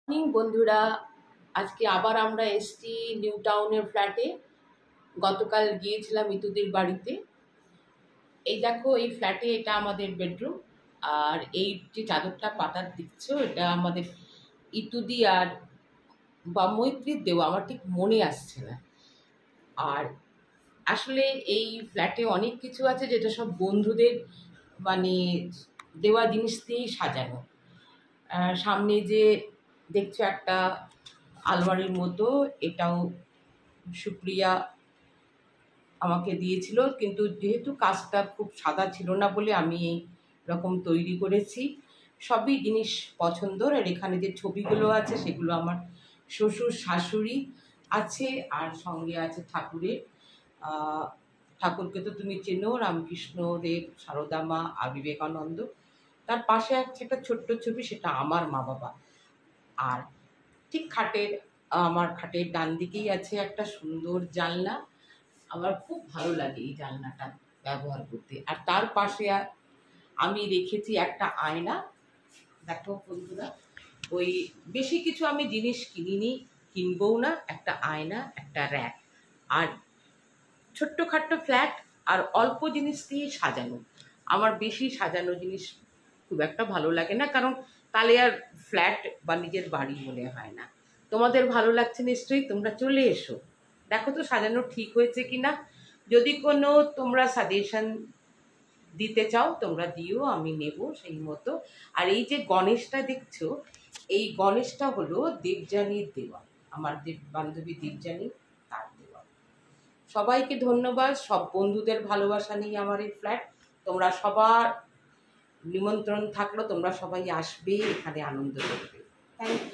বন্ধুরা, আজকে আবার আমরা এসছি নিউ টাউনের ফ্ল্যাটে। গতকাল গিয়েছিলাম ইতুদির বাড়িতে। এই দেখো, এই ফ্ল্যাটে এটা আমাদের বেডরুম। আর এই যে চাদরটা পাতার দেখছো, এটা আমাদের ইতুদি আর বা মৈত্রীর দেওয়া, আমার ঠিক মনে আসছে না। আর আসলে এই ফ্ল্যাটে অনেক কিছু আছে যেটা সব বন্ধুদের মানে দেওয়া জিনিস দিয়েই সাজানো। সামনে যে দেখছো একটা আলমারির মতো, এটাও সুপ্রিয়া আমাকে দিয়েছিল, কিন্তু যেহেতু কাজটা খুব সাদা ছিল না বলে আমি এই রকম তৈরি করেছি। সবই জিনিস পছন্দর। আর এখানে যে ছবিগুলো আছে সেগুলো আমার শ্বশুর শাশুড়ি আছে, আর সঙ্গে আছে ঠাকুরের। ঠাকুরকে তো তুমি চেনো, রামকৃষ্ণদেব, সারদা মা আর বিবেকানন্দ। তার পাশে আছে একটা ছোট্ট ছবি, সেটা আমার মা বাবা। আর ঠিক আমার খাটের ডান দিকেই আছে একটা সুন্দর জানলা। আমার খুব ভালো লাগে এই জানলাটা ব্যবহার করতে। আর তার পাশে আমি রেখেছি একটা আয়না। দেখো বন্ধুরা, ওই বেশি কিছু আমি জিনিস কিনিনি, কিনবও না। একটা আয়না, একটা র্যাক, আর ছোট্টখাট্ট ফ্ল্যাট, আর অল্প জিনিস দিয়ে সাজানো। আমার বেশি সাজানো জিনিস খুব একটা ভালো লাগে না, কারণ তাহলে আর ফ্ল্যাট বা নিজের বাড়ি মনে হয় না। তোমাদের ভালো লাগছে নিশ্চয়ই, তোমরা চলে এসো, দেখো তো সাজানো ঠিক হয়েছে কিনা। যদি কোনো তোমরা সাজেশন দিতে চাও তোমরা দিও, আমি নেব সেই মতো। আর এই যে গণেশটা দেখছো, এই গণেশটা হলো দেবযানীর দেওয়া, আমার বান্ধবী দেবযানী, তার দেওয়া। সবাইকে ধন্যবাদ, সব বন্ধুদের ভালোবাসা নিয়ে আমার এই ফ্ল্যাট। তোমরা সবার নিমন্ত্রণ থাকলো, তোমরা সবাই আসবে, এখানে আনন্দ করবে। Thank you.